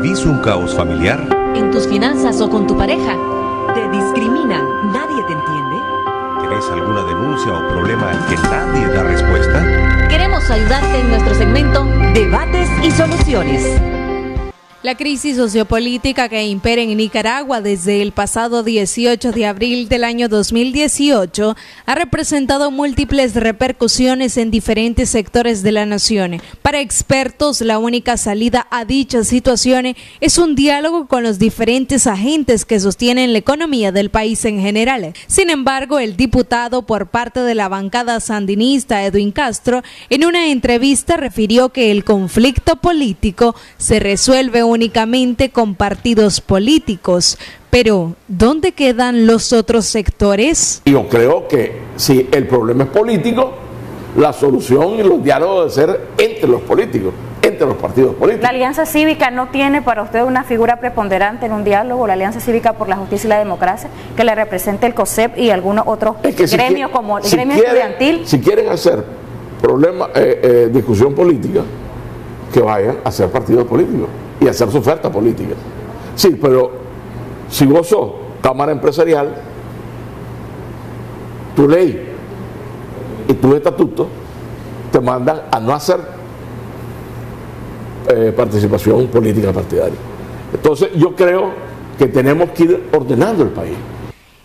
¿Vivís un caos familiar? ¿En tus finanzas o con tu pareja? ¿Te discriminan? ¿Nadie te entiende? ¿Tenés alguna denuncia o problema al que nadie da respuesta? Queremos ayudarte en nuestro segmento Debates y Soluciones. La crisis sociopolítica que impera en Nicaragua desde el pasado 18 de abril del año 2018 ha representado múltiples repercusiones en diferentes sectores de la nación. Para expertos, la única salida a dicha situación es un diálogo con los diferentes agentes que sostienen la economía del país en general. Sin embargo, el diputado por parte de la bancada sandinista, Edwin Castro, en una entrevista refirió que el conflicto político se resuelve únicamente con partidos políticos. Pero, ¿dónde quedan los otros sectores? Yo creo que si el problema es político, la solución y los diálogos deben ser entre los políticos, entre los partidos políticos. ¿La Alianza Cívica no tiene para usted una figura preponderante en un diálogo, la Alianza Cívica por la Justicia y la Democracia, que le represente el COSEP y algunos otros gremios como el gremio estudiantil? Si quieren hacer discusión política, que vayan a hacer partidos políticos y hacer su oferta política. Sí, pero si vos sos Cámara Empresarial, tu ley y tu estatuto te mandan a no hacer participación política partidaria. Entonces yo creo que tenemos que ir ordenando el país.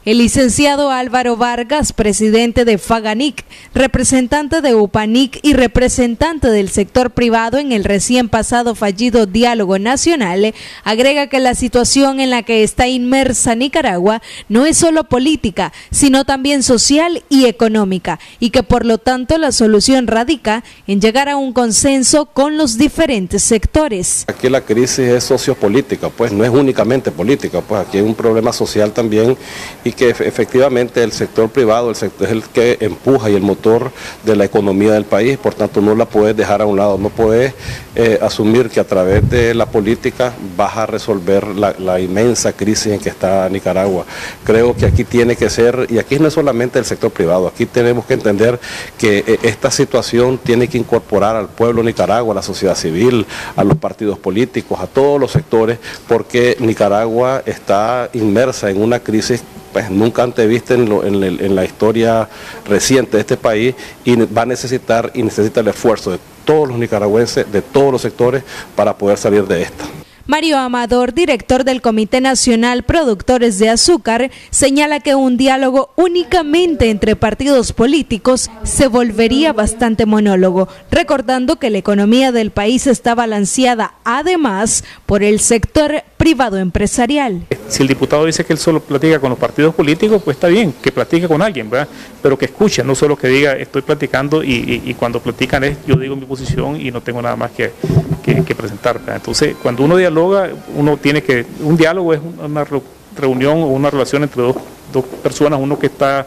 El licenciado Álvaro Vargas, presidente de Faganic, representante de UPANIC y representante del sector privado en el recién pasado fallido Diálogo Nacional, agrega que la situación en la que está inmersa Nicaragua no es solo política, sino también social y económica, y que por lo tanto la solución radica en llegar a un consenso con los diferentes sectores. Aquí la crisis es sociopolítica, pues no es únicamente política, pues aquí hay un problema social también, y que efectivamente el sector privado es el que empuja y el motor de la economía del país, por tanto no la puedes dejar a un lado, no puedes asumir que a través de la política vas a resolver la inmensa crisis en que está Nicaragua. Creo que aquí tiene que ser, y aquí no es solamente el sector privado, aquí tenemos que entender que esta situación tiene que incorporar al pueblo de Nicaragua, a la sociedad civil, a los partidos políticos, a todos los sectores, porque Nicaragua está inmersa en una crisis pues nunca antes vista en la historia reciente de este país, y va a necesita el esfuerzo de todos los nicaragüenses, de todos los sectores, para poder salir de esta. Mario Amador, director del Comité Nacional Productores de Azúcar, señala que un diálogo únicamente entre partidos políticos se volvería bastante monólogo, recordando que la economía del país está balanceada además por el sector privado empresarial. Si el diputado dice que él solo platica con los partidos políticos, pues está bien, que platique con alguien, ¿verdad? Pero que escuche, no solo que diga estoy platicando y cuando platican yo digo mi posición y no tengo nada más que presentar, ¿verdad? Entonces, cuando uno dialoga, un diálogo es una reunión o una relación entre dos personas, uno que está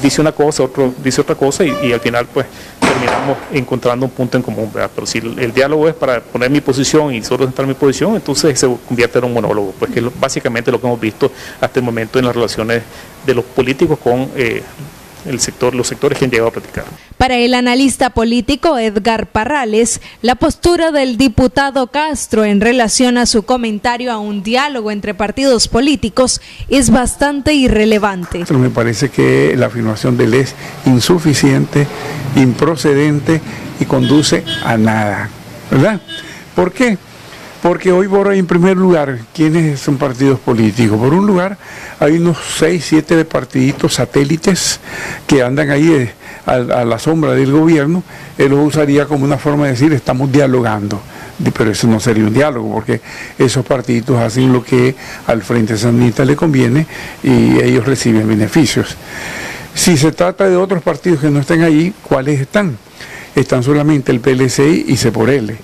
dice una cosa, otro dice otra cosa y al final pues terminamos encontrando un punto en común, ¿verdad? Pero si el diálogo es para poner mi posición y solo presentar mi posición, entonces se convierte en un monólogo, pues que es básicamente lo que hemos visto hasta el momento en las relaciones de los políticos con los sectores que han llegado a platicar. Para el analista político Edgar Parrales, la postura del diputado Castro en relación a su comentario a un diálogo entre partidos políticos es bastante irrelevante. Me parece que la afirmación de él es insuficiente, improcedente y conduce a nada, ¿verdad? ¿Por qué? Porque hoy por hoy, en primer lugar, ¿quiénes son partidos políticos? Por un lugar, hay unos 6, 7 de partiditos satélites que andan ahí a la sombra del gobierno. Él lo usaría como una forma de decir, estamos dialogando. Pero eso no sería un diálogo, porque esos partiditos hacen lo que al Frente Sandinista le conviene y ellos reciben beneficios. Si se trata de otros partidos que no estén allí, ¿cuáles están? Están solamente el PLC y C+L.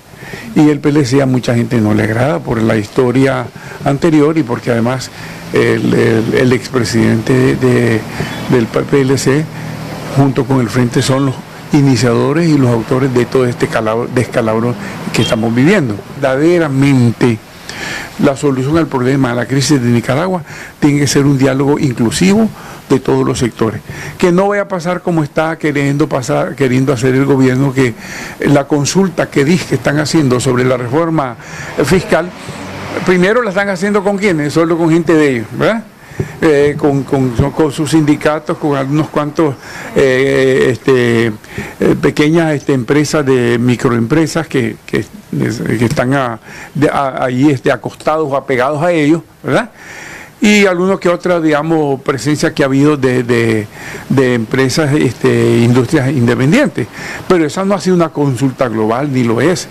Y el PLC a mucha gente no le agrada por la historia anterior y porque además el expresidente del PLC junto con el Frente son los iniciadores y los autores de todo este descalabro que estamos viviendo. Verdaderamente la solución al problema de la crisis de Nicaragua tiene que ser un diálogo inclusivo de todos los sectores, que no vaya a pasar como está queriendo hacer el gobierno, que la consulta que dice que están haciendo sobre la reforma fiscal primero la están haciendo con quiénes, solo con gente de ellos, ¿verdad? Con sus sindicatos, con algunos cuantos pequeñas empresas de microempresas que están ahí acostados o apegados a ellos, ¿verdad? Y alguna que otra, digamos, presencia que ha habido de empresas, industrias independientes. Pero esa no ha sido una consulta global, ni lo es.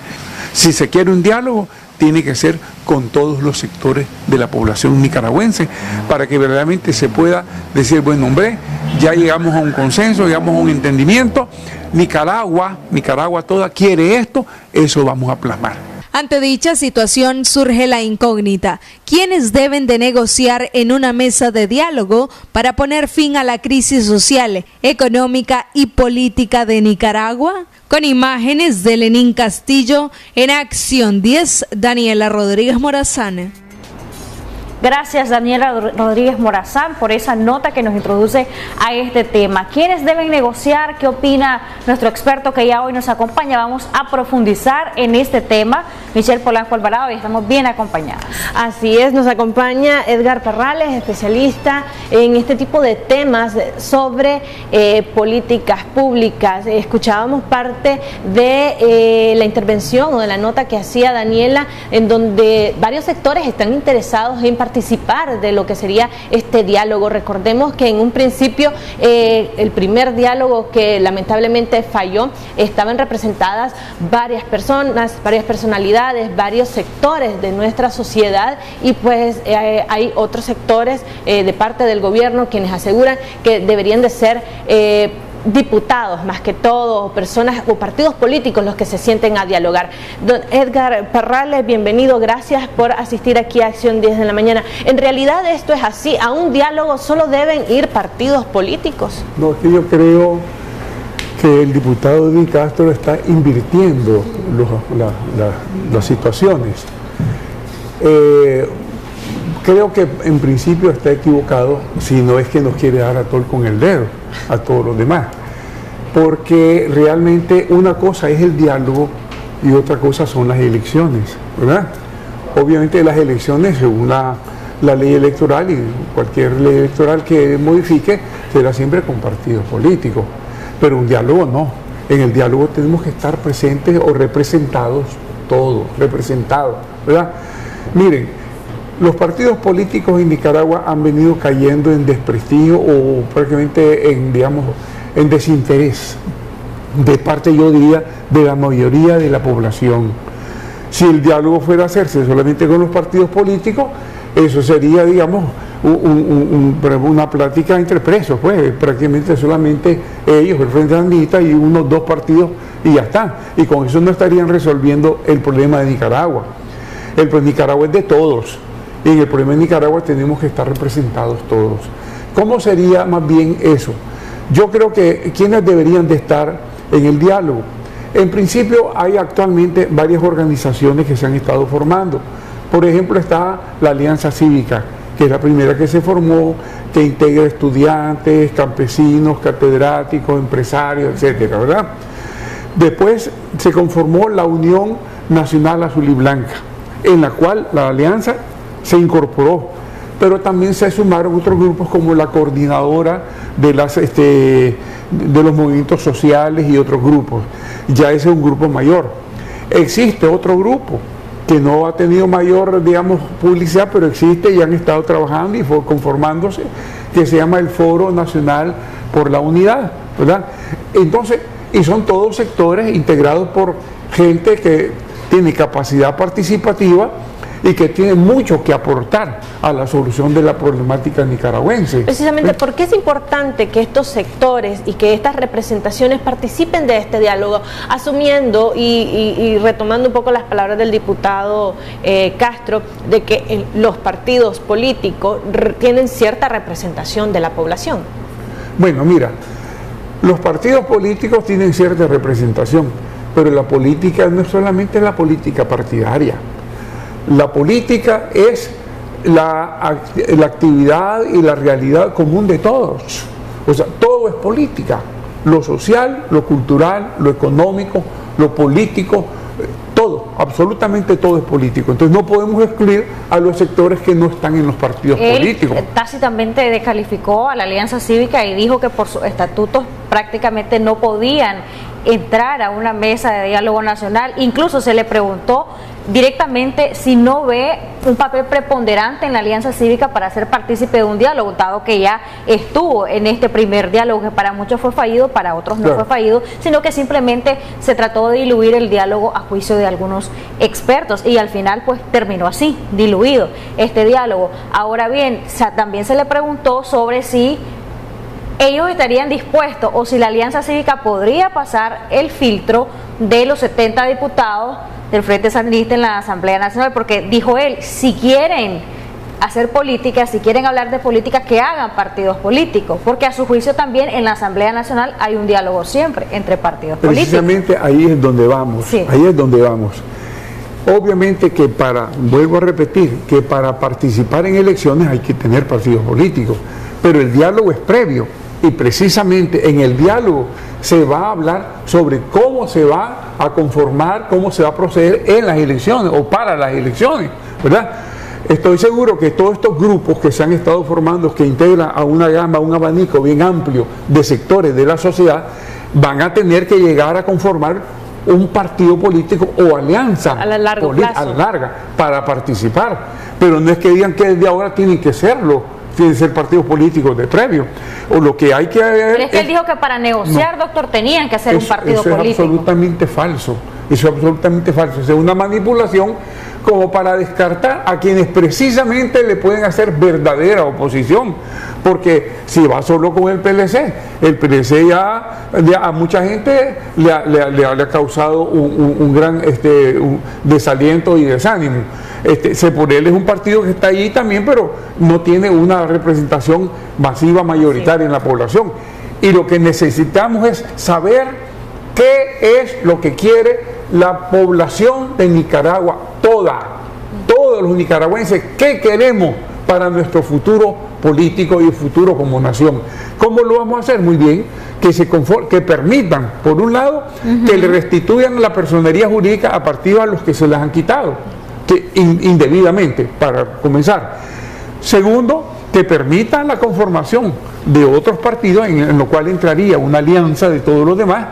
Si se quiere un diálogo, tiene que ser con todos los sectores de la población nicaragüense, para que verdaderamente se pueda decir, bueno, hombre, ya llegamos a un consenso, llegamos a un entendimiento, Nicaragua toda quiere esto, eso vamos a plasmar. Ante dicha situación surge la incógnita: ¿quiénes deben de negociar en una mesa de diálogo para poner fin a la crisis social, económica y política de Nicaragua? Con imágenes de Lenín Castillo, en Acción 10, Daniela Rodríguez Morazán. Gracias, Daniela Rodríguez Morazán, por esa nota que nos introduce a este tema. ¿Quiénes deben negociar? ¿Qué opina nuestro experto que ya hoy nos acompaña? Vamos a profundizar en este tema. Michelle Polanco Alvarado, y estamos bien acompañados. Así es, nos acompaña Edgar Parrales, especialista en este tipo de temas sobre políticas públicas. Escuchábamos parte de la intervención o de la nota que hacía Daniela, en donde varios sectores están interesados en participar de lo que sería este diálogo. Recordemos que en un principio el primer diálogo que lamentablemente falló, estaban representadas varias personas, varias personalidades, varios sectores de nuestra sociedad, y pues hay otros sectores de parte del gobierno quienes aseguran que deberían de ser diputados, más que todo, personas o partidos políticos los que se sienten a dialogar. Don Edgar Parrales, bienvenido, gracias por asistir aquí a Acción 10 de la mañana. ¿En realidad esto es así? ¿A un diálogo solo deben ir partidos políticos? No, es que yo creo que el diputado Edwin Castro está invirtiendo las situaciones. Creo que en principio está equivocado, si no es que nos quiere dar a tol con el dedo a todos los demás, porque realmente una cosa es el diálogo y otra cosa son las elecciones, ¿verdad? Obviamente las elecciones, según la ley electoral, y cualquier ley electoral que modifique, será siempre con partidos políticos, pero un diálogo no. En el diálogo tenemos que estar presentes o representados, todos representados, ¿verdad? Miren, los partidos políticos en Nicaragua han venido cayendo en desprestigio o prácticamente en desinterés de parte, yo diría, de la mayoría de la población. Si el diálogo fuera a hacerse solamente con los partidos políticos, eso sería, digamos, una plática entre presos, pues prácticamente solamente ellos, el Frente Sandinista y unos dos partidos, y ya está. Y con eso no estarían resolviendo el problema de Nicaragua. El problema de Nicaragua es de todos. Y en el problema de Nicaragua tenemos que estar representados todos. ¿Cómo sería más bien eso? Yo creo que quienes deberían de estar en el diálogo. En principio hay actualmente varias organizaciones que se han estado formando. Por ejemplo, está la Alianza Cívica, que es la primera que se formó, que integra estudiantes, campesinos, catedráticos, empresarios, etcétera, ¿verdad? Después se conformó la Unión Nacional Azul y Blanca, en la cual la alianza se incorporó, pero también se sumaron otros grupos como la Coordinadora de los movimientos sociales y otros grupos. Ya ese es un grupo mayor. Existe otro grupo que no ha tenido mayor, digamos, publicidad, pero existe y han estado trabajando y conformándose, que se llama el Foro Nacional por la Unidad, ¿verdad? Entonces, y son todos sectores integrados por gente que tiene capacidad participativa y que tiene mucho que aportar a la solución de la problemática nicaragüense. Precisamente, ¿por qué es importante que estos sectores y que estas representaciones participen de este diálogo, asumiendo y retomando un poco las palabras del diputado Castro, de que los partidos políticos tienen cierta representación de la población? Bueno, mira, los partidos políticos tienen cierta representación, pero la política no es solamente la política partidaria. La política es la actividad y la realidad común de todos. O sea, todo es política. Lo social, lo cultural, lo económico, lo político, todo, absolutamente todo es político. Entonces no podemos excluir a los sectores que no están en los partidos políticos. Tácitamente descalificó a la Alianza Cívica y dijo que por sus estatutos prácticamente no podían entrar a una mesa de diálogo nacional. Incluso se le preguntó directamente si no ve un papel preponderante en la Alianza Cívica para ser partícipe de un diálogo, dado que ya estuvo en este primer diálogo, que para muchos fue fallido, para otros no fue fallido, sino que simplemente se trató de diluir el diálogo a juicio de algunos expertos, y al final pues terminó así, diluido este diálogo. Ahora bien, también se le preguntó sobre si ellos estarían dispuestos o si la Alianza Cívica podría pasar el filtro de los 70 diputados del Frente Sandinista en la Asamblea Nacional, porque dijo él, si quieren hacer política, si quieren hablar de política, que hagan partidos políticos, porque a su juicio también en la Asamblea Nacional hay un diálogo siempre entre partidos políticos. Precisamente ahí es donde vamos, ahí es donde vamos. Obviamente que vuelvo a repetir, que para participar en elecciones hay que tener partidos políticos, pero el diálogo es previo, y precisamente en el diálogo se va a hablar sobre cómo se va a conformar, cómo se va a proceder en las elecciones o para las elecciones, ¿verdad? Estoy seguro que todos estos grupos que se han estado formando, que integran a una gama, un abanico bien amplio de sectores de la sociedad, van a tener que llegar a conformar un partido político o alianza a la larga para participar, pero no es que digan que desde ahora tienen que serlo, tienen que ser partidos políticos de previo, o lo que hay que ver. Pero es que él dijo que para negociar, doctor, tenían que hacer un partido político. Eso es absolutamente falso, eso es absolutamente falso, es una manipulación como para descartar a quienes precisamente le pueden hacer verdadera oposición, porque si va solo con el PLC ya a mucha gente le ha causado un gran desaliento y desánimo. Por él es un partido que está allí también, pero no tiene una representación masiva mayoritaria en la población, y lo que necesitamos es saber qué es lo que quiere la población de Nicaragua, todos los nicaragüenses, qué queremos para nuestro futuro político y futuro como nación. ¿Cómo lo vamos a hacer? Muy bien, que permitan, por un lado, que le restituyan la personería jurídica a partidos a los que se las han quitado, indebidamente, para comenzar. Segundo, que permitan la conformación de otros partidos en lo cual entraría una alianza de todos los demás,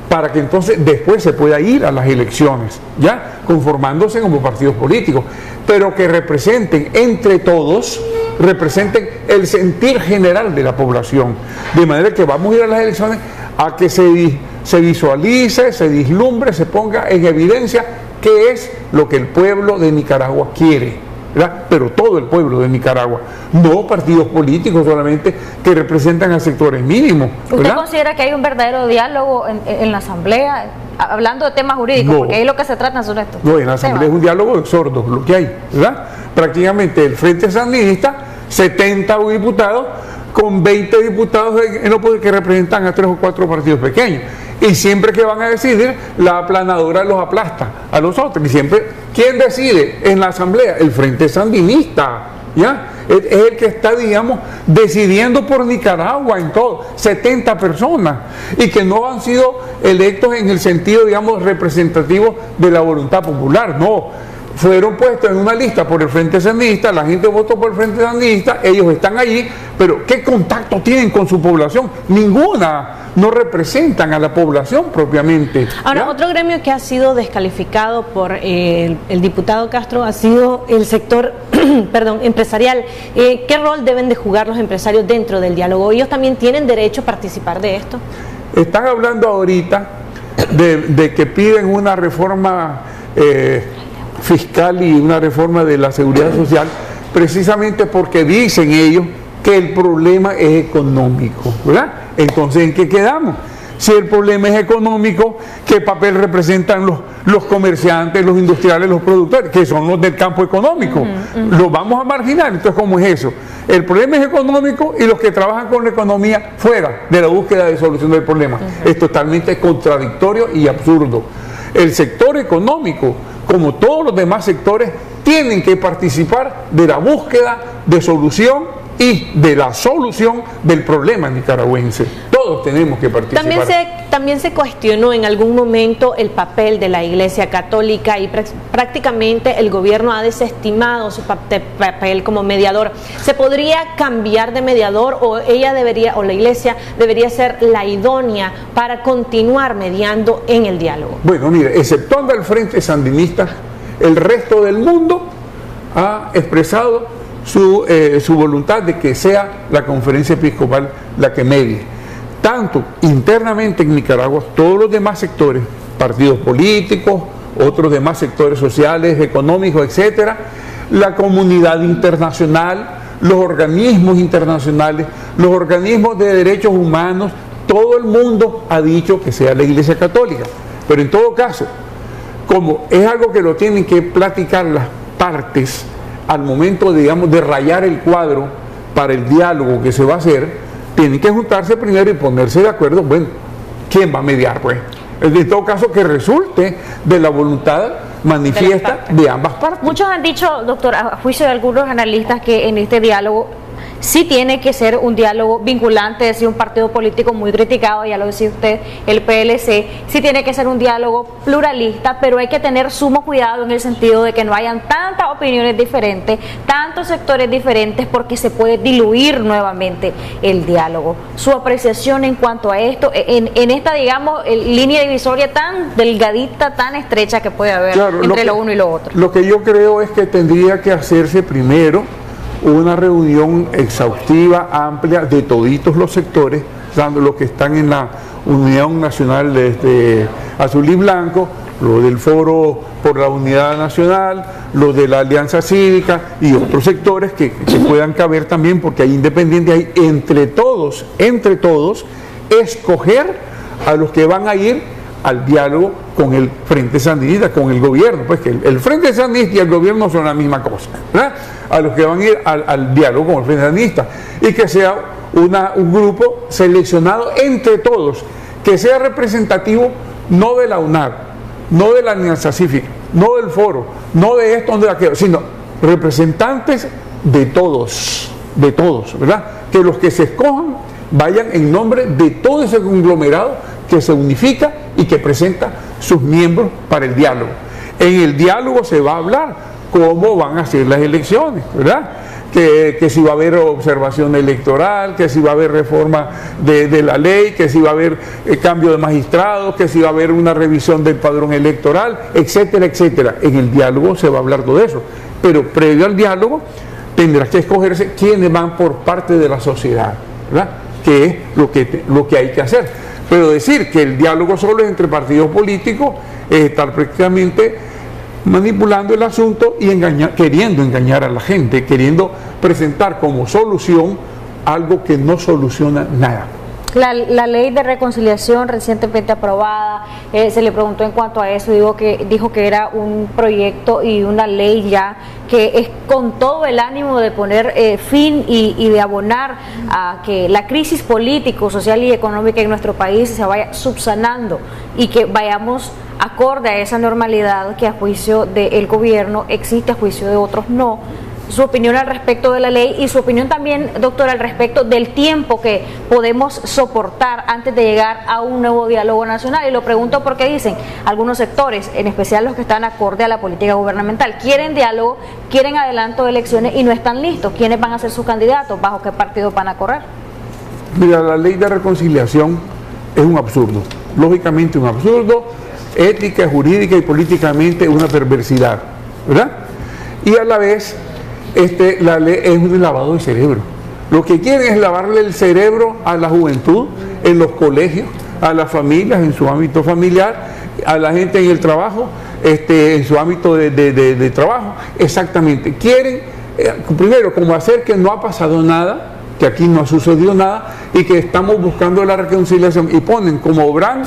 para que entonces después se pueda ir a las elecciones, ya conformándose como partidos políticos, pero que representen entre todos, representen el sentir general de la población, de manera que vamos a ir a las elecciones a que se visualice, se vislumbre, se ponga en evidencia qué es lo que el pueblo de Nicaragua quiere, ¿verdad? Pero todo el pueblo de Nicaragua, no partidos políticos solamente que representan a sectores mínimos, ¿verdad? ¿Usted considera que hay un verdadero diálogo en la Asamblea, hablando de temas jurídicos? No, porque ahí lo que se trata son estos. No, en la Asamblea es un diálogo de sordos lo que hay, ¿verdad? Prácticamente el Frente Sandinista, 70 diputados, con 20 diputados que representan a 3 o 4 partidos pequeños. Y siempre que van a decidir, la aplanadora los aplasta a los otros. Y siempre, ¿quién decide en la Asamblea? El Frente Sandinista, ¿ya? Es el que está, digamos, decidiendo por Nicaragua en todo, 70 personas, y que no han sido electos en el sentido, digamos, representativo de la voluntad popular, no. Fueron puestos en una lista por el Frente Sandinista, la gente votó por el Frente Sandinista, ellos están allí, pero ¿qué contacto tienen con su población? Ninguna. No representan a la población propiamente. Ahora, otro gremio que ha sido descalificado por el diputado Castro ha sido el sector empresarial. ¿Qué rol deben de jugar los empresarios dentro del diálogo? ¿Ellos también tienen derecho a participar de esto? Están hablando ahorita de que piden una reforma fiscal y una reforma de la seguridad social, precisamente porque dicen ellos que el problema es económico, ¿verdad? Entonces, ¿en qué quedamos? Si el problema es económico, ¿qué papel representan los comerciantes, los industriales, los productores, que son los del campo económico? Los vamos a marginar. Entonces, ¿cómo es eso? El problema es económico y los que trabajan con la economía fuera de la búsqueda de solución del problema. Es totalmente contradictorio y absurdo. El sector económico, como todos los demás sectores, tienen que participar de la búsqueda de solución y de la solución del problema nicaragüense. todos tenemos que participar. También se cuestionó en algún momento el papel de la Iglesia Católica y prácticamente el gobierno ha desestimado su papel como mediador. ¿Se podría cambiar de mediador o ella debería, o la Iglesia debería ser la idónea para continuar mediando en el diálogo? Bueno, mire, exceptuando al Frente Sandinista, el resto del mundo ha expresado su voluntad de que sea la Conferencia Episcopal la que medie. Tanto internamente en Nicaragua, todos los demás sectores, partidos políticos, otros demás sectores sociales, económicos, etcétera, la comunidad internacional, los organismos internacionales, los organismos de derechos humanos, todo el mundo ha dicho que sea la Iglesia Católica. Pero en todo caso, como es algo que lo tienen que platicar las partes al momento, digamos, de rayar el cuadro para el diálogo que se va a hacer, tienen que juntarse primero y ponerse de acuerdo, bueno, ¿quién va a mediar? Pues, en todo caso, que resulte de la voluntad manifiesta de ambas partes. Muchos han dicho, doctor, a juicio de algunos analistas, que en este diálogo sí tiene que ser un diálogo vinculante, es decir, un partido político muy criticado, ya lo decía usted, el PLC, sí tiene que ser un diálogo pluralista, pero hay que tener sumo cuidado en el sentido de que no hayan tantas opiniones diferentes, tantos sectores diferentes, porque se puede diluir nuevamente el diálogo. Su apreciación en cuanto a esto, en esta, digamos, línea divisoria tan delgadita, tan estrecha que puede haber entre lo uno y lo otro. Lo que yo creo es que tendría que hacerse primero una reunión exhaustiva, amplia, de toditos los sectores, dando los que están en la Unión Nacional de Azul y Blanco, lo del Foro por la Unidad Nacional, lo de la Alianza Cívica y otros sectores que puedan caber también, porque hay independientes, hay entre todos, escoger a los que van a ir al diálogo con el Frente Sandinista, con el gobierno, pues que el Frente Sandinista y el gobierno son la misma cosa, ¿verdad? A los que van a ir al diálogo con el Frente Sandinista, y que sea un grupo seleccionado entre todos, que sea representativo no de la UNAR, no de la Alianza Cívica, no del Foro, no de esto, no de aquello, sino representantes de todos, ¿verdad? Que los que se escojan vayan en nombre de todo ese conglomerado que se unifica y que presenta sus miembros para el diálogo. En el diálogo se va a hablar cómo van a ser las elecciones, ¿verdad? Que si va a haber observación electoral, que si va a haber reforma de la ley, que si va a haber cambio de magistrados, que si va a haber una revisión del padrón electoral, etcétera, etcétera. En el diálogo se va a hablar todo eso, pero previo al diálogo tendrá que escogerse quiénes van por parte de la sociedad, ¿verdad? Que es lo que hay que hacer. Pero decir que el diálogo solo es entre partidos políticos es estar prácticamente manipulando el asunto y queriendo engañar a la gente, queriendo presentar como solución algo que no soluciona nada. La ley de reconciliación recientemente aprobada, se le preguntó en cuanto a eso, dijo que era un proyecto y una ley ya que es con todo el ánimo de poner fin y de abonar a que la crisis político, social y económica en nuestro país se vaya subsanando y que vayamos acorde a esa normalidad que a juicio del gobierno existe, a juicio de otros no. Su opinión al respecto de la ley y su opinión también, doctor, al respecto del tiempo que podemos soportar antes de llegar a un nuevo diálogo nacional. Y lo pregunto porque dicen algunos sectores, en especial los que están acorde a la política gubernamental, quieren diálogo, quieren adelanto de elecciones y no están listos. ¿Quiénes van a ser sus candidatos? ¿Bajo qué partido van a correr? Mira, la ley de reconciliación es un absurdo, lógicamente un absurdo, ética, jurídica y políticamente una perversidad, ¿verdad? Y a la vez la ley es un lavado de cerebro. Lo que quieren es lavarle el cerebro a la juventud en los colegios, a las familias en su ámbito familiar, a la gente en el trabajo, en su ámbito de trabajo. Exactamente. Quieren, primero, como hacer que no ha pasado nada, que aquí no ha sucedido nada y que estamos buscando la reconciliación, y ponen como gran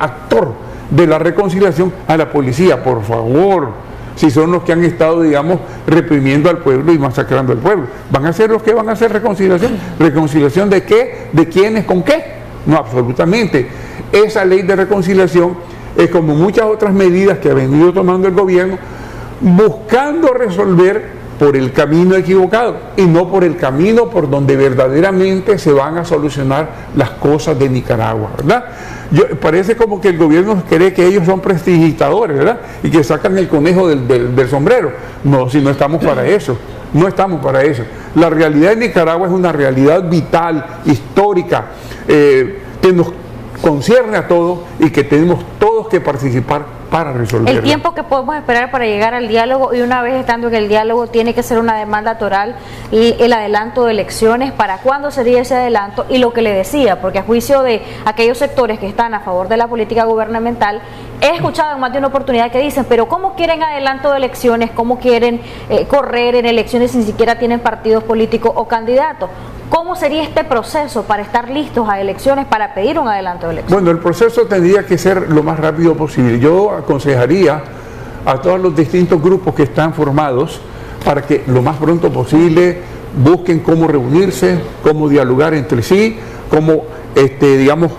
actor de la reconciliación a la policía. Por favor, si son los que han estado, digamos, reprimiendo al pueblo y masacrando al pueblo, ¿van a ser los que van a hacer reconciliación? ¿Reconciliación de qué? ¿De quiénes? ¿Con qué? No, absolutamente. Esa ley de reconciliación es como muchas otras medidas que ha venido tomando el gobierno, buscando resolver por el camino equivocado y no por el camino por donde verdaderamente se van a solucionar las cosas de Nicaragua, ¿verdad? Parece como que el gobierno cree que ellos son prestidigitadores, ¿verdad? Y que sacan el conejo del sombrero. No, si no estamos para eso, no estamos para eso. La realidad de Nicaragua es una realidad vital, histórica, que nos concierne a todos y que tenemos todos que participar para resolverlo. El tiempo que podemos esperar para llegar al diálogo, y una vez estando en el diálogo tiene que ser una demanda toral, y el adelanto de elecciones, ¿para cuándo sería ese adelanto? Y lo que le decía, porque a juicio de aquellos sectores que están a favor de la política gubernamental, he escuchado en más de una oportunidad que dicen, pero ¿cómo quieren adelanto de elecciones? ¿Cómo quieren correr en elecciones si ni siquiera tienen partidos políticos o candidatos? ¿Cómo sería este proceso para estar listos a elecciones, para pedir un adelanto de elecciones? Bueno, el proceso tendría que ser lo más rápido posible. Yo aconsejaría a todos los distintos grupos que están formados para que lo más pronto posible busquen cómo reunirse, cómo dialogar entre sí, cómo, digamos,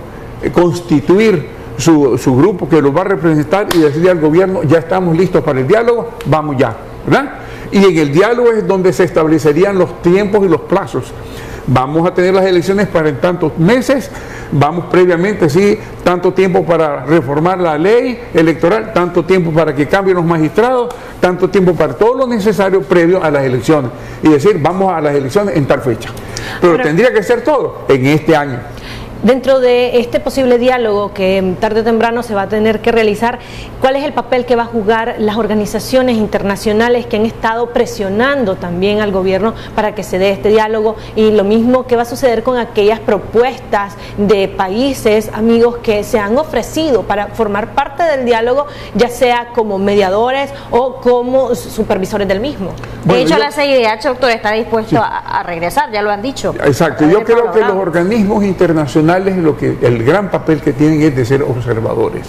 constituir su grupo que los va a representar y decirle al gobierno, ya estamos listos para el diálogo, vamos ya, ¿verdad? Y en el diálogo es donde se establecerían los tiempos y los plazos. Vamos a tener las elecciones para en tantos meses, vamos previamente, sí, tanto tiempo para reformar la ley electoral, tanto tiempo para que cambien los magistrados, tanto tiempo para todo lo necesario previo a las elecciones. Y decir, vamos a las elecciones en tal fecha. Pero tendría que ser todo en este año. Dentro de este posible diálogo que tarde o temprano se va a tener que realizar, ¿cuál es el papel que va a jugar las organizaciones internacionales que han estado presionando también al gobierno para que se dé este diálogo? Y lo mismo que va a suceder con aquellas propuestas de países amigos que se han ofrecido para formar parte del diálogo, ya sea como mediadores o como supervisores del mismo. De hecho, la CIDH, doctor, está dispuesto a regresar, ya lo han dicho. Exacto, yo creo que los organismos internacionales el gran papel que tienen es de ser observadores,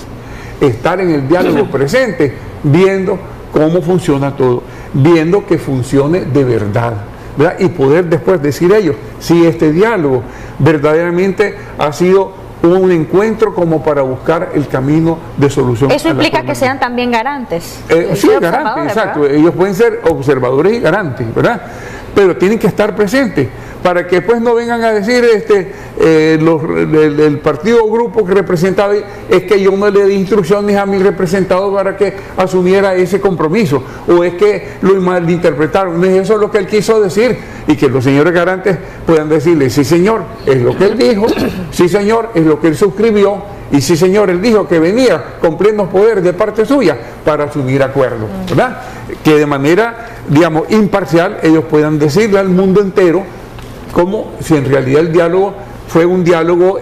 estar en el diálogo presente, viendo cómo funciona todo, viendo que funcione de verdad, ¿verdad? Y poder después decir ellos si este diálogo verdaderamente ha sido un encuentro como para buscar el camino de solución. Eso implica que sean también garantes. Sí, garantes, exacto. ¿Verdad? Ellos pueden ser observadores y garantes, ¿verdad? Pero tienen que estar presentes para que después no vengan a decir el partido o grupo que representaba es que yo no le di instrucciones a mi representado para que asumiera ese compromiso, o es que lo malinterpretaron. No es eso lo que él quiso decir, y que los señores garantes puedan decirle, sí señor, es lo que él dijo, sí señor, es lo que él suscribió, y sí señor, él dijo que venía con plenos poderes de parte suya para asumir acuerdos, ¿verdad? Que de manera, digamos, imparcial ellos puedan decirle al mundo entero como si en realidad el diálogo fue un diálogo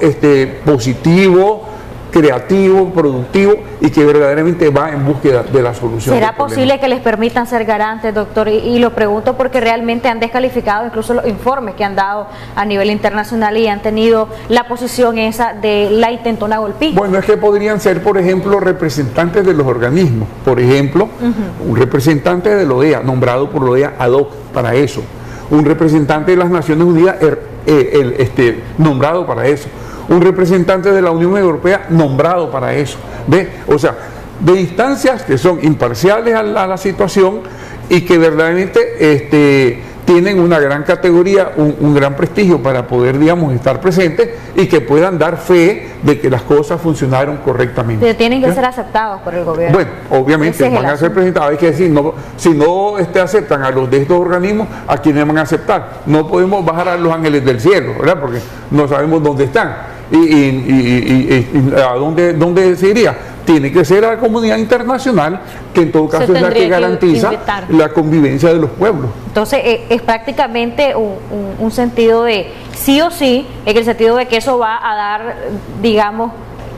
positivo, creativo, productivo, y que verdaderamente va en búsqueda de la solución. ¿Será posible que les permitan ser garantes, doctor? Y lo pregunto porque realmente han descalificado incluso los informes que han dado a nivel internacional y han tenido la posición esa de la intentona golpista. Bueno, es que podrían ser, por ejemplo, representantes de los organismos. Por ejemplo, un representante de la OEA, nombrado por la OEA ad hoc para eso. Un representante de las Naciones Unidas nombrado para eso, un representante de la Unión Europea nombrado para eso, ¿ve? O sea, de instancias que son imparciales a la situación y que verdaderamente tienen una gran categoría, un gran prestigio para poder, digamos, estar presentes y que puedan dar fe de que las cosas funcionaron correctamente. Pero tienen que ser aceptados por el gobierno. Bueno, obviamente van a ser presentados, hay que decir, si no aceptan a los de estos organismos, ¿a quiénes van a aceptar? No podemos bajar a los ángeles del cielo, ¿verdad? Porque no sabemos dónde están y a dónde se iría. Tiene que ser a la comunidad internacional, que en todo caso es la que garantiza la convivencia de los pueblos. Entonces es prácticamente un sentido de sí o sí, en el sentido de que eso va a dar, digamos,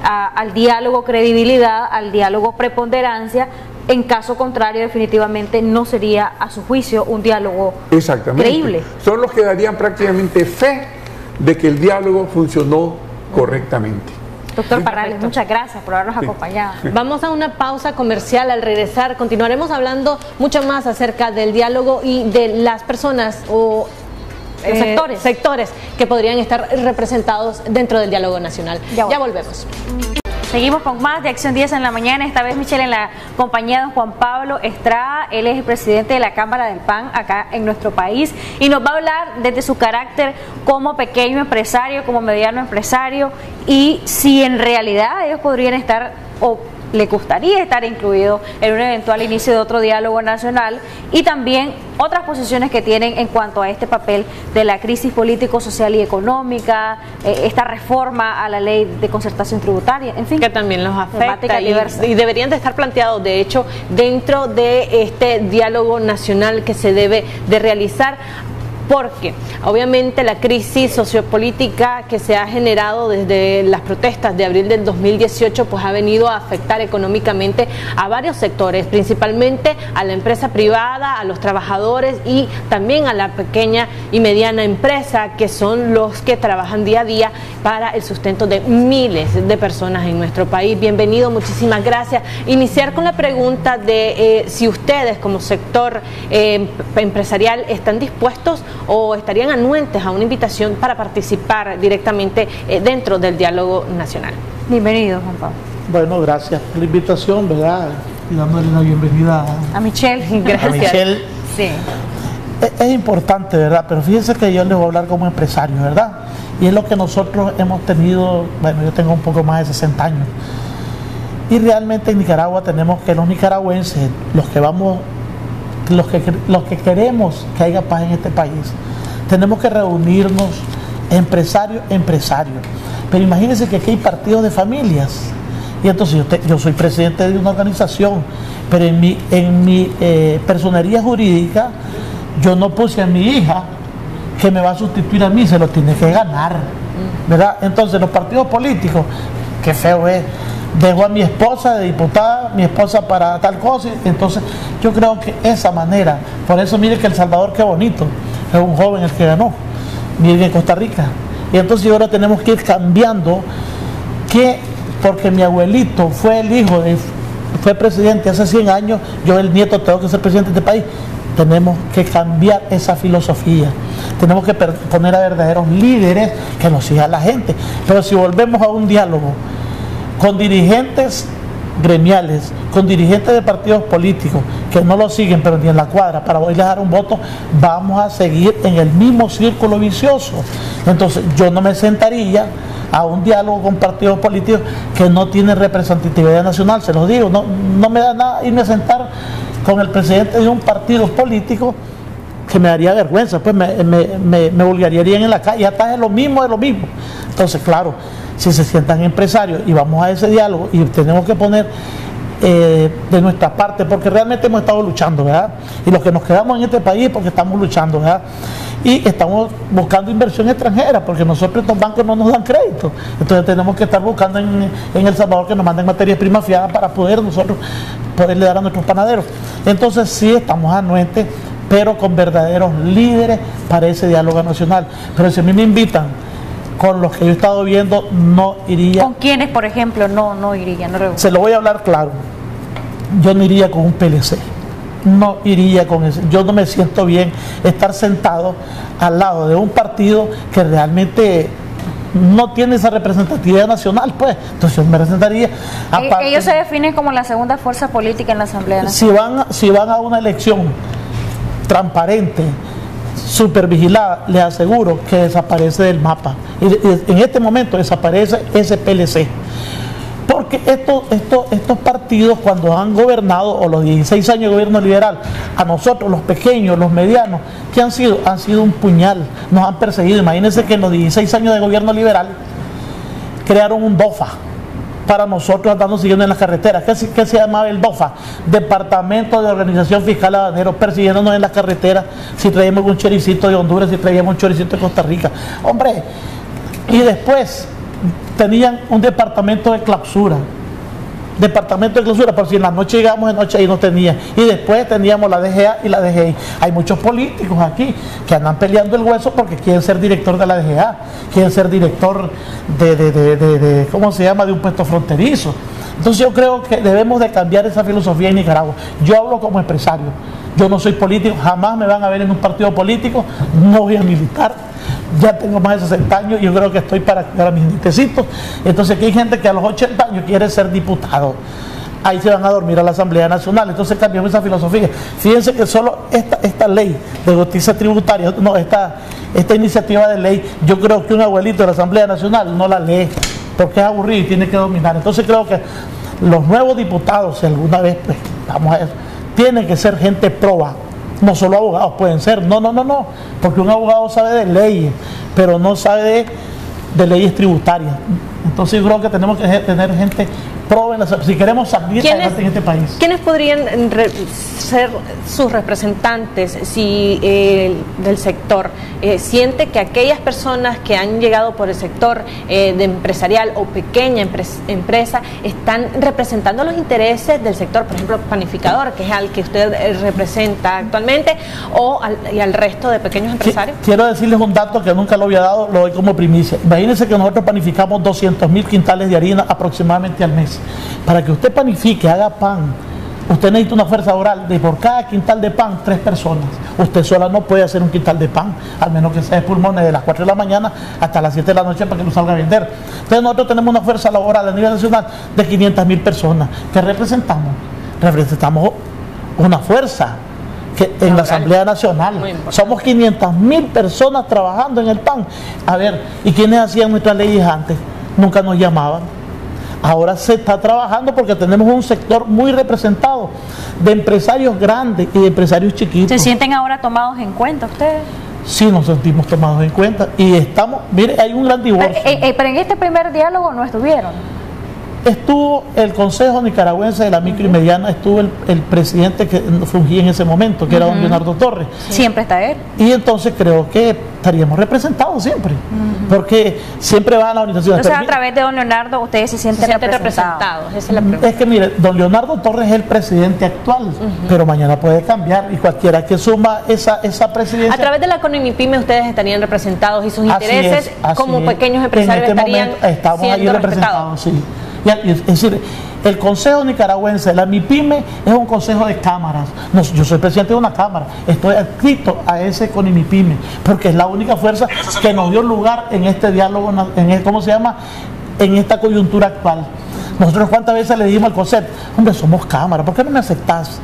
al diálogo credibilidad, al diálogo preponderancia. En caso contrario, definitivamente no sería, a su juicio, un diálogo creíble. Son los que darían prácticamente fe de que el diálogo funcionó correctamente. Doctor Parrales, muchas gracias por habernos acompañado. Vamos a una pausa comercial. Al regresar continuaremos hablando mucho más acerca del diálogo y de las personas o sectores que podrían estar representados dentro del diálogo nacional. Ya volvemos. Seguimos con más de Acción 10 en la mañana, esta vez Michelle en la compañía de Juan Pablo Estrada. Él es el presidente de la Cámara del PAN acá en nuestro país y nos va a hablar desde su carácter como pequeño empresario, como mediano empresario, y si en realidad ellos podrían estar o le gustaría estar incluido en un eventual inicio de otro diálogo nacional, y también otras posiciones que tienen en cuanto a este papel de la crisis político, social y económica, esta reforma a la ley de concertación tributaria, en fin. Que también los afecta y deberían de estar planteados, de hecho, dentro de este diálogo nacional que se debe de realizar. Porque obviamente la crisis sociopolítica que se ha generado desde las protestas de abril del 2018 pues ha venido a afectar económicamente a varios sectores, principalmente a la empresa privada, a los trabajadores y también a la pequeña y mediana empresa, que son los que trabajan día a día para el sustento de miles de personas en nuestro país. Bienvenido, muchísimas gracias. Iniciar con la pregunta de si ustedes como sector empresarial están dispuestos o estarían anuentes a una invitación para participar directamente dentro del diálogo nacional. Bienvenido, Juan Pablo. Bueno, gracias por la invitación, ¿verdad? Y dándole la bienvenida a Michelle. Gracias. A Michelle. Sí. Es importante, ¿verdad? Pero fíjense que yo les voy a hablar como empresario, ¿verdad? Y es lo que nosotros hemos tenido, bueno, yo tengo un poco más de 60 años. Y realmente en Nicaragua tenemos que los nicaragüenses, los que queremos que haya paz en este país, tenemos que reunirnos empresarios. Pero imagínense que aquí hay partidos de familias. Y entonces yo soy presidente de una organización, pero en mi personería jurídica yo no puse a mi hija que me va a sustituir a mí, se lo tiene que ganar, ¿verdad? Entonces los partidos políticos, qué feo es, dejo a mi esposa de diputada, mi esposa para tal cosa. Entonces yo creo que esa manera, por eso mire que El Salvador, qué bonito, es un joven el que ganó, miren en Costa Rica. Y entonces ahora tenemos que ir cambiando, que porque mi abuelito fue el hijo, fue presidente hace 100 años, yo el nieto tengo que ser presidente de este país. Tenemos que cambiar esa filosofía, tenemos que poner a verdaderos líderes que nos siga la gente. Pero si volvemos a un diálogo con dirigentes gremiales, con dirigentes de partidos políticos que no lo siguen pero ni en la cuadra para poderles dar un voto, vamos a seguir en el mismo círculo vicioso. Entonces yo no me sentaría a un diálogo con partidos políticos que no tienen representatividad nacional, se los digo, no me da nada irme a sentar con el presidente de un partido político, que me daría vergüenza, pues me vulgariarían en la calle, ya está, es lo mismo. Entonces, claro, si se sientan empresarios y vamos a ese diálogo y tenemos que poner de nuestra parte, porque realmente hemos estado luchando, ¿verdad? Y los que nos quedamos en este país porque estamos luchando, ¿verdad? Y estamos buscando inversión extranjera, porque nosotros estos bancos no nos dan crédito. Entonces tenemos que estar buscando en El Salvador que nos manden materias primas fiadas para nosotros poderle dar a nuestros panaderos. Entonces sí estamos anuentes, pero con verdaderos líderes para ese diálogo nacional. Pero si a mí me invitan con los que yo he estado viendo, no iría. ¿Con quiénes, por ejemplo, no iría? Se lo voy a hablar claro. Yo no iría con un PLC. No iría con ese. Yo no me siento bien estar sentado al lado de un partido que realmente no tiene esa representatividad nacional, pues. Entonces yo me presentaría. Ellos se definen como la segunda fuerza política en la Asamblea Nacional. Si van a una elección transparente, supervigilada, les aseguro que desaparece del mapa. Y en este momento desaparece ese PLC. Porque estos partidos, cuando han gobernado, o los 16 años de gobierno liberal, a nosotros, los pequeños, los medianos, ¿qué han sido? Han sido un puñal, nos han perseguido. Imagínense que en los 16 años de gobierno liberal crearon un DOFA para nosotros andando siguiendo en las carreteras. ¿Qué se llamaba el DOFA? Departamento de Organización Fiscal Aduanero, persiguiéndonos en las carreteras si traíamos un choricito de Honduras, si traíamos un choricito de Costa Rica. Hombre, y después tenían un departamento de clausura, por si en la noche llegamos de noche, ahí no tenían. Y después teníamos la DGA y la DGI. Hay muchos políticos aquí que andan peleando el hueso porque quieren ser director de la DGA, quieren ser director de ¿cómo se llama?, de un puesto fronterizo. Entonces yo creo que debemos de cambiar esa filosofía en Nicaragua. Yo hablo como empresario, yo no soy político, jamás me van a ver en un partido político, no voy a militar, ya tengo más de 60 años y yo creo que estoy para mis nietecitos. Entonces aquí hay gente que a los 80 años quiere ser diputado. Ahí se van a dormir a la Asamblea Nacional. Entonces cambiamos esa filosofía. Fíjense que solo esta ley de justicia tributaria, no, esta iniciativa de ley, yo creo que un abuelito de la Asamblea Nacional no la lee, porque es aburrido y tiene que dominar. Entonces creo que los nuevos diputados, si alguna vez, pues, vamos a ver, tienen que ser gente proba. No solo abogados pueden ser, no, porque un abogado sabe de leyes, pero no sabe de leyes tributarias. Entonces yo creo que tenemos que tener gente proba si queremos salir adelante en este país. ¿Quiénes podrían ser sus representantes si del sector siente que aquellas personas que han llegado por el sector de empresarial o pequeña empresa están representando los intereses del sector, por ejemplo, panificador, que es al que usted representa actualmente, y al resto de pequeños empresarios? Quiero decirles un dato que nunca lo había dado, lo doy como primicia. Imagínense que nosotros panificamos 200.000 quintales de harina aproximadamente al mes. Para que usted panifique, haga pan, usted necesita una fuerza laboral de por cada quintal de pan, 3 personas. Usted sola no puede hacer un quintal de pan, al menos que sea de pulmones de las 4 de la mañana hasta las 7 de la noche para que lo salga a vender. Entonces nosotros tenemos una fuerza laboral a nivel nacional de 500.000 personas. ¿Qué representamos? Representamos una fuerza que en la Asamblea Nacional somos 500.000 personas trabajando en el pan. A ver, ¿y quiénes hacían nuestras leyes antes? Nunca nos llamaban. Ahora se está trabajando porque tenemos un sector muy representado de empresarios grandes y de empresarios chiquitos. ¿Se sienten ahora tomados en cuenta ustedes? Sí, nos sentimos tomados en cuenta y estamos, mire, hay un gran divorcio. Pero en este primer diálogo no estuvieron. Estuvo el Consejo Nicaragüense de la Micro y Mediana, estuvo el presidente que fungía en ese momento, que era don Leonardo Torres. Siempre está él. Y entonces creo que estaríamos representados siempre, porque siempre van a las organizaciones. Entonces, a través de don Leonardo, ustedes se sienten representados. Esa es la pregunta. Es que mire, don Leonardo Torres es el presidente actual, pero mañana puede cambiar y cualquiera que suma esa presidencia. A través de la CONIMIPYME ustedes estarían representados y sus intereses como pequeños empresarios en este estarían momento estamos ahí siendo representados, sí. Es decir, el Consejo Nicaragüense, la MIPYME, es un consejo de cámaras. No, yo soy presidente de una cámara, estoy adscrito a ese CONIMIPYME, porque es la única fuerza que nos dio lugar en este diálogo, en esta coyuntura actual. Nosotros cuántas veces le dijimos al CONCET, hombre, somos cámara, ¿por qué no me aceptás?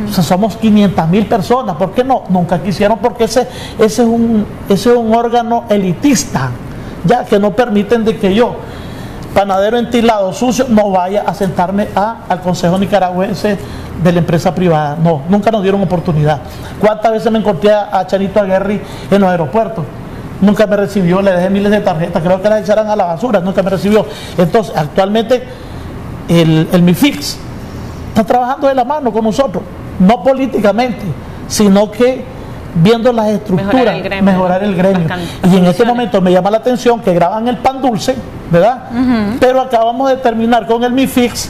O sea, somos 500.000 personas, ¿por qué no? Nunca quisieron, porque ese es un órgano elitista, ya que no permiten de que yo, panadero entilado, sucio, no vaya a sentarme al Consejo Nicaragüense de la empresa privada. No, nunca nos dieron oportunidad. ¿Cuántas veces me encontré a Chanito Aguirre en los aeropuertos? Nunca me recibió, le dejé miles de tarjetas, creo que las echaran a la basura, nunca me recibió. Entonces, actualmente, el MIFIX está trabajando de la mano con nosotros, no políticamente, sino que viendo las estructuras, mejorar el gremio. Y en este momento me llama la atención que graban el pan dulce, ¿verdad? Pero acabamos de terminar con el MIFIX,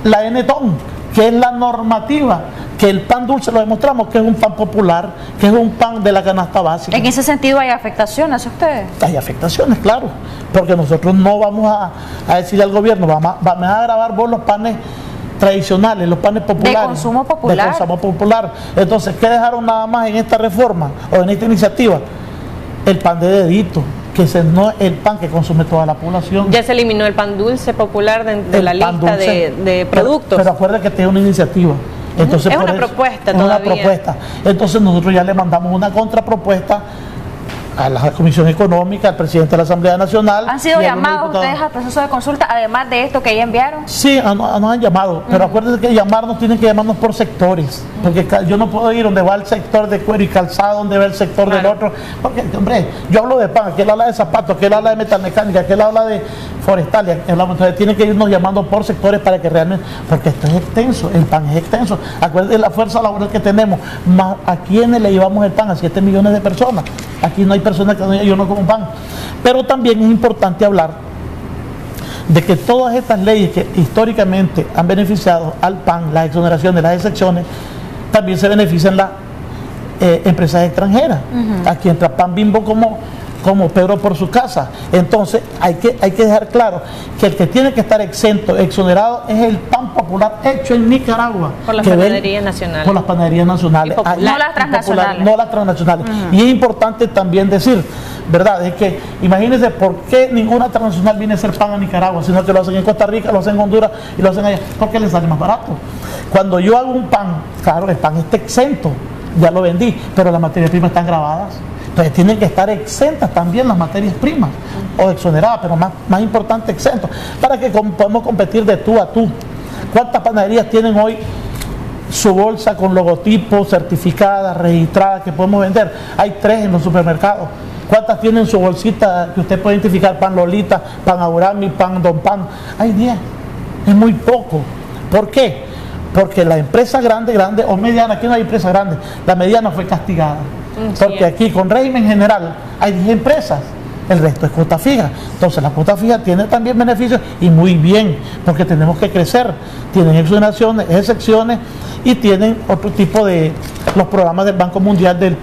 la NTON, que es la normativa, que el pan dulce lo demostramos que es un pan popular, que es un pan de la canasta básica. ¿En ese sentido hay afectaciones a ustedes? Hay afectaciones, claro, porque nosotros no vamos a decirle al gobierno, vamos a grabar vos los panes tradicionales, los panes populares. De consumo popular. De consumo popular. Entonces, ¿qué dejaron nada más en esta reforma o en esta iniciativa? El pan de dedito, que ese no es el pan que consume toda la población. Ya se eliminó el pan dulce popular de la lista de productos. Pero acuérdate que tiene una iniciativa. Entonces, es una propuesta todavía. Una propuesta. Entonces nosotros ya le mandamos una contrapropuesta a la Comisión Económica, al presidente de la Asamblea Nacional. ¿Han sido llamados ustedes al proceso de consulta, además de esto que ya enviaron? Sí, nos han llamado, pero acuérdense que llamarnos tienen que llamarnos por sectores, porque yo no puedo ir donde va el sector de cuero y calzado, donde va el sector del otro, porque, hombre, yo hablo de pan, aquel habla de zapatos, aquel habla de metalmecánica, aquel habla de forestal, entonces tienen que irnos llamando por sectores para que realmente, porque esto es extenso, el pan es extenso. Acuérdense la fuerza laboral que tenemos, más a quienes le llevamos el pan, a 7 millones de personas. Aquí no hay personas que yo no como pan. Pero también es importante hablar de que todas estas leyes que históricamente han beneficiado al pan, las exoneraciones, las excepciones, también se benefician las empresas extranjeras. Aquí entra Pan Bimbo como como Pedro por su casa. Entonces hay que dejar claro que el que tiene que estar exento, exonerado, es el pan popular hecho en Nicaragua. Por las panaderías nacionales. Por las panaderías nacionales. No las transnacionales. No las transnacionales. Y es importante también decir, ¿verdad? Es que imagínense por qué ninguna transnacional viene a hacer pan a Nicaragua, sino que lo hacen en Costa Rica, lo hacen en Honduras y lo hacen allá, porque les sale más barato. Cuando yo hago un pan, claro, el pan está exento, ya lo vendí, pero las materias primas están grabadas. Entonces tienen que estar exentas también las materias primas, o exoneradas, pero más importante exentos, para que podamos competir de tú a tú. ¿Cuántas panaderías tienen hoy su bolsa con logotipo, certificada, registrada, que podemos vender? Hay 3 en los supermercados. ¿Cuántas tienen su bolsita que usted puede identificar? Pan Lolita, Pan Aurami, Pan Don Pan. Hay 10. Es muy poco. ¿Por qué? Porque la empresa grande o mediana, aquí no hay empresa grande, la mediana fue castigada. Porque aquí con régimen general hay 10 empresas, el resto es cuota fija. Entonces la cuota fija tiene también beneficios, y muy bien, porque tenemos que crecer. Tienen exoneraciones, excepciones, y tienen otro tipo de los programas del Banco Mundial del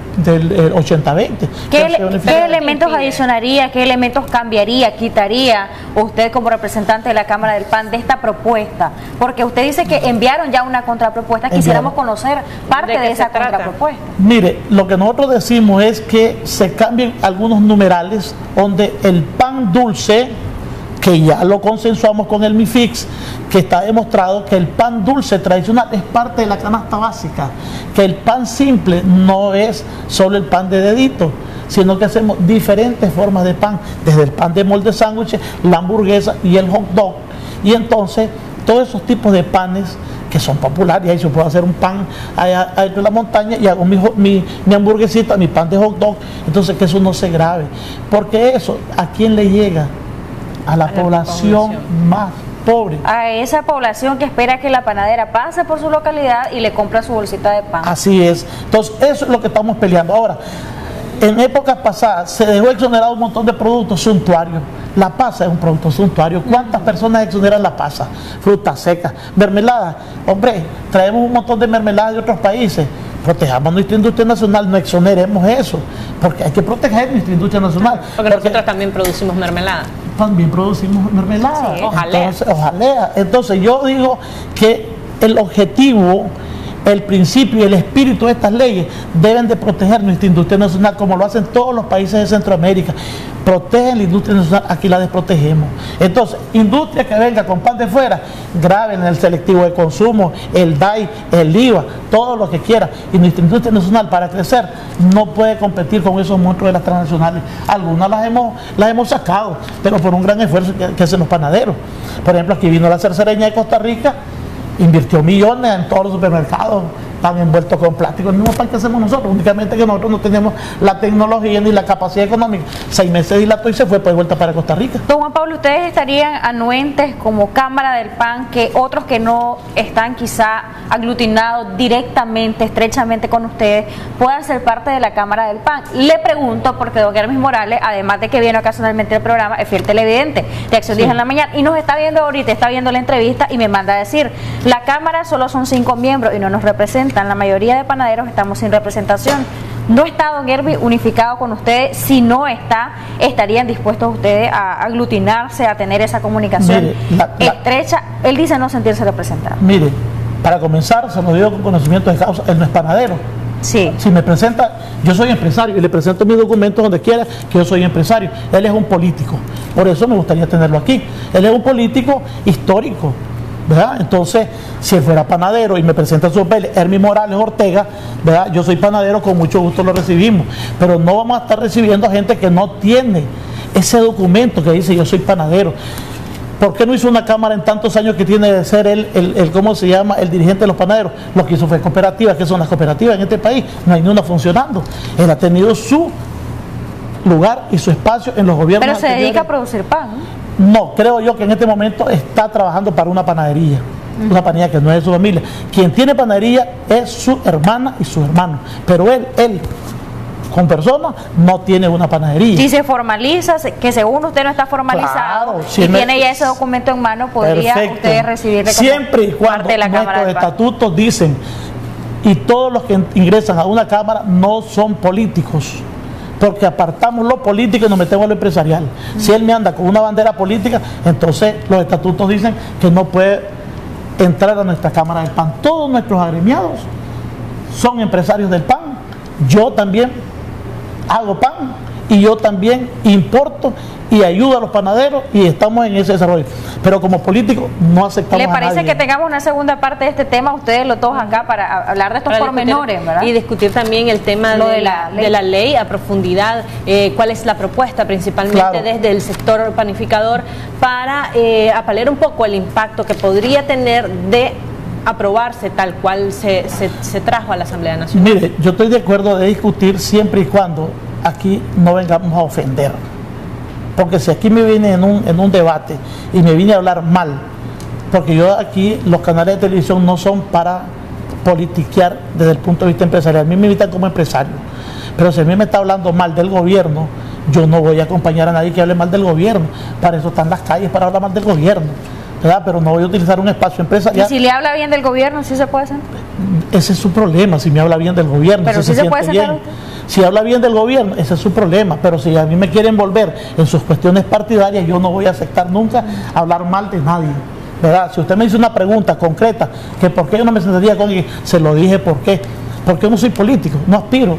80-20. ¿Qué elementos adicionaría, qué elementos cambiaría, quitaría usted como representante de la Cámara del PAN de esta propuesta? Porque usted dice que enviaron ya una contrapropuesta, quisiéramos conocer parte de esa contrapropuesta. Mire, lo que nosotros decimos es que se cambien algunos numerales donde el pan dulce, que ya lo consensuamos con el MIFIX, que está demostrado que el pan dulce tradicional es parte de la canasta básica, que el pan simple no es solo el pan de dedito, sino que hacemos diferentes formas de pan, desde el pan de molde sándwich, la hamburguesa y el hot dog. Y entonces todos esos tipos de panes que son populares, y ahí se puede hacer un pan allá en la montaña y hago mi hamburguesita, mi pan de hot dog. Entonces que eso no se grave, porque eso, ¿a quién le llega? A la población más pobre. A esa población que espera que la panadera pase por su localidad y le compra su bolsita de pan. Así es. Entonces eso es lo que estamos peleando. Ahora, en épocas pasadas se dejó exonerado un montón de productos suntuarios. La pasa es un producto suntuario. ¿Cuántas personas exoneran la pasa? Frutas secas, mermelada. Hombre, traemos un montón de mermeladas de otros países. Protejamos nuestra industria nacional, no exoneremos eso, porque hay que proteger nuestra industria nacional. Porque nosotros también producimos mermelada. También producimos mermelada. Sí, ojalá. Entonces yo digo que el objetivo, el principio y el espíritu de estas leyes deben de proteger nuestra industria nacional, como lo hacen todos los países de Centroamérica. Protegen la industria nacional, aquí la desprotegemos. Entonces, industria que venga con pan de fuera, graben el selectivo de consumo, el DAI, el IVA, todo lo que quiera. Y nuestra industria nacional, para crecer, no puede competir con esos monstruos de las transnacionales. Algunas las hemos sacado, pero por un gran esfuerzo que hacen los panaderos. Por ejemplo, aquí vino la cercereña de Costa Rica, invirtió millones en todos los supermercados, están envueltos con plástico, el mismo pan que hacemos nosotros, únicamente que nosotros no tenemos la tecnología ni la capacidad económica. 6 meses dilató y se fue de vuelta para Costa Rica. Don Juan Pablo, ¿ustedes estarían anuentes como Cámara del PAN que otros que no están quizá aglutinados directamente, estrechamente con ustedes, puedan ser parte de la Cámara del PAN? Le pregunto porque don Hermes Morales, además de que viene ocasionalmente al programa, es fiel televidente de Acción 10 en la mañana y nos está viendo ahorita, está viendo la entrevista y me manda a decir, la Cámara solo son 5 miembros y no nos representan, la mayoría de panaderos estamos sin representación. ¿No está don Hermes unificado con ustedes? Si no está, ¿estarían dispuestos ustedes a aglutinarse, a tener esa comunicación estrecha? Él dice no sentirse representado. Mire, para comenzar, se lo digo con conocimiento de causa, él no es panadero. Sí. Si me presenta, yo soy empresario y le presento mis documentos donde quiera que yo soy empresario. Él es un político, por eso me gustaría tenerlo aquí. Él es un político histórico, ¿verdad? Entonces, si él fuera panadero y me presenta su papel, Hermes Morales Ortega, ¿verdad? Yo soy panadero, con mucho gusto lo recibimos, pero no vamos a estar recibiendo a gente que no tiene ese documento que dice yo soy panadero. ¿Por qué no hizo una cámara en tantos años que tiene de ser el ¿cómo se llama? El dirigente de los panaderos. Lo que hizo fue cooperativas. ¿Qué son las cooperativas en este país? No hay ni una funcionando. Él ha tenido su lugar y su espacio en los gobiernos. Pero se dedica a producir pan, ¿no? No, creo yo que en este momento está trabajando para una panadería. Una panadería que no es de su familia. Quien tiene panadería es su hermana y su hermano. Pero él con personas no tiene una panadería. Si se formaliza, que según usted no está formalizado, claro, si tiene ya ese documento en mano, podría usted recibirle como siempre y cuando parte de la Cámara nuestros del PAN. estatutos dicen, y todos los que ingresan a una cámara no son políticos, porque apartamos lo político y nos metemos a lo empresarial. Si él me anda con una bandera política, entonces los estatutos dicen que no puede entrar a nuestra Cámara del PAN. Todos nuestros agremiados son empresarios del PAN. Yo también hago pan y yo también importo y ayudo a los panaderos y estamos en ese desarrollo. Pero como políticos no aceptamos. ¿Le parece a nadie que tengamos una segunda parte de este tema, ustedes los dos acá, para hablar de estos pormenores, ¿verdad? Y discutir también el tema de la ley a profundidad, cuál es la propuesta principalmente desde el sector panificador para apalear un poco el impacto que podría tener de aprobarse tal cual se trajo a la Asamblea Nacional? Mire, yo estoy de acuerdo de discutir siempre y cuando aquí no vengamos a ofender. Porque si aquí me viene en un debate y me viene a hablar mal, porque yo aquí, los canales de televisión no son para politiquear desde el punto de vista empresarial, a mí me invitan como empresario, pero si a mí me está hablando mal del gobierno, yo no voy a acompañar a nadie que hable mal del gobierno. Para eso están las calles, para hablar mal del gobierno, ¿verdad? Pero no voy a utilizar un espacio empresarial. ¿Y si le habla bien del gobierno, sí se puede hacer? Ese es su problema, si me habla bien del gobierno. Pero si sí se puede sentar. Si habla bien del gobierno, ese es su problema. Pero si a mí me quieren envolver en sus cuestiones partidarias, yo no voy a aceptar nunca hablar mal de nadie, ¿verdad? Si usted me dice una pregunta concreta, que por qué yo no me sentaría con él, se lo dije por qué. Porque yo no soy político, no aspiro.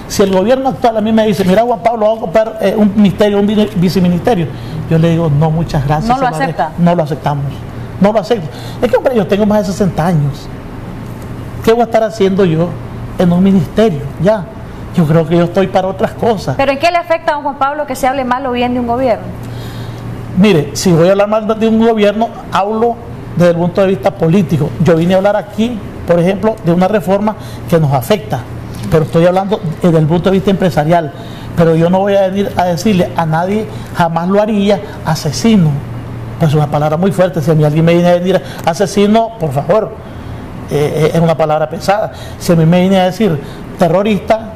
Si el gobierno actual a mí me dice, mira Juan Pablo, vamos a comprar un ministerio, un viceministerio, yo le digo, no, muchas gracias. ¿No lo acepta? No lo aceptamos, no lo acepto. Es que, hombre, yo tengo más de 60 años. ¿Qué voy a estar haciendo yo en un ministerio? Ya, yo creo que yo estoy para otras cosas. ¿Pero en qué le afecta a don Juan Pablo que se hable mal o bien de un gobierno? Mire, si voy a hablar mal de un gobierno, hablo desde el punto de vista político. Yo vine a hablar aquí, por ejemplo, de una reforma que nos afecta, pero estoy hablando desde el punto de vista empresarial. Pero yo no voy a venir a decirle a nadie, jamás lo haría, asesino. Pues es una palabra muy fuerte. Si a mí alguien me viene a decir asesino, por favor, es una palabra pesada. Si a mí me viene a decir terrorista,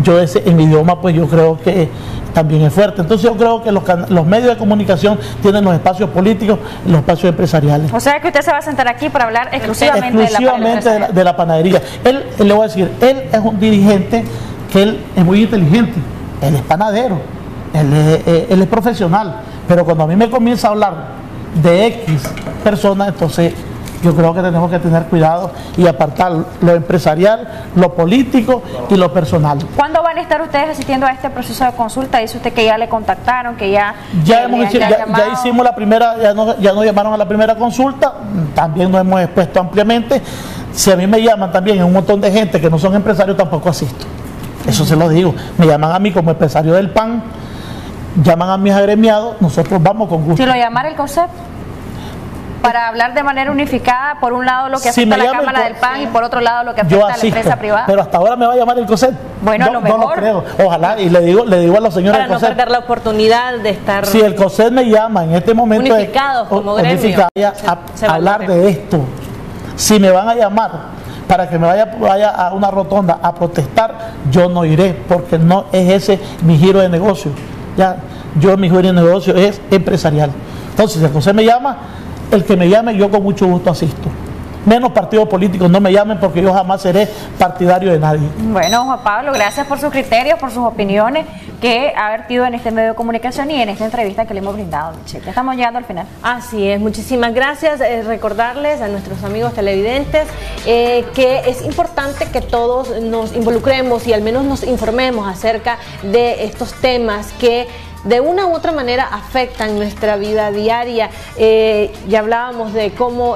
yo en mi idioma, pues yo creo que también es fuerte. Entonces yo creo que los medios de comunicación tienen los espacios políticos y los espacios empresariales. O sea que usted se va a sentar aquí para hablar exclusivamente de la panadería. Él, le voy a decir, él es un dirigente que él es muy inteligente, él es panadero, él es profesional, pero cuando a mí me comienza a hablar de X personas, entonces yo creo que tenemos que tener cuidado y apartar lo empresarial, lo político y lo personal. ¿Cuándo van a estar ustedes asistiendo a este proceso de consulta? Dice usted que ya le contactaron, que ya hicimos la primera, ya nos llamaron a la primera consulta, también nos hemos expuesto ampliamente. Si a mí me llaman también un montón de gente que no son empresarios, tampoco asisto. Eso se lo digo. Me llaman a mí como empresario del PAN, llaman a mis agremiados, nosotros vamos con gusto. Si lo llamara el COSEP para hablar de manera unificada, por un lado lo que afecta a la Cámara del PAN y por otro lado lo que afecta a la empresa privada. Pero hasta ahora me va a llamar el COSEP. Bueno, a lo mejor. No lo creo. Ojalá, y le digo a los señores del COSEP. Para no perder la oportunidad de estar... Si el COSEP me llama en este momento... Unificados como gremio. A hablar de esto. Si me van a llamar para que me vaya a una rotonda a protestar, yo no iré, porque no es ese mi giro de negocio. Ya, mi giro de negocio es empresarial. Entonces, si el COSEP me llama, el que me llame, yo con mucho gusto asisto. Menos partidos políticos, no me llamen, porque yo jamás seré partidario de nadie. Bueno, Juan Pablo, gracias por sus criterios, por sus opiniones que ha vertido en este medio de comunicación y en esta entrevista que le hemos brindado. Ya estamos llegando al final. Así es, muchísimas gracias. Recordarles a nuestros amigos televidentes que es importante que todos nos involucremos y al menos nos informemos acerca de estos temas que de una u otra manera afectan nuestra vida diaria. Ya hablábamos de cómo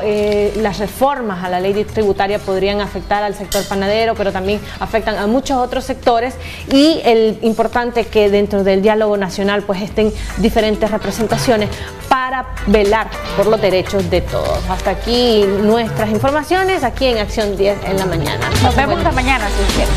las reformas a la ley tributaria podrían afectar al sector panadero, pero también afectan a muchos otros sectores, y el importante que dentro del diálogo nacional pues estén diferentes representaciones para velar por los derechos de todos. Hasta aquí nuestras informaciones, aquí en Acción 10 en la mañana. Nos vemos esta mañana, si quieren.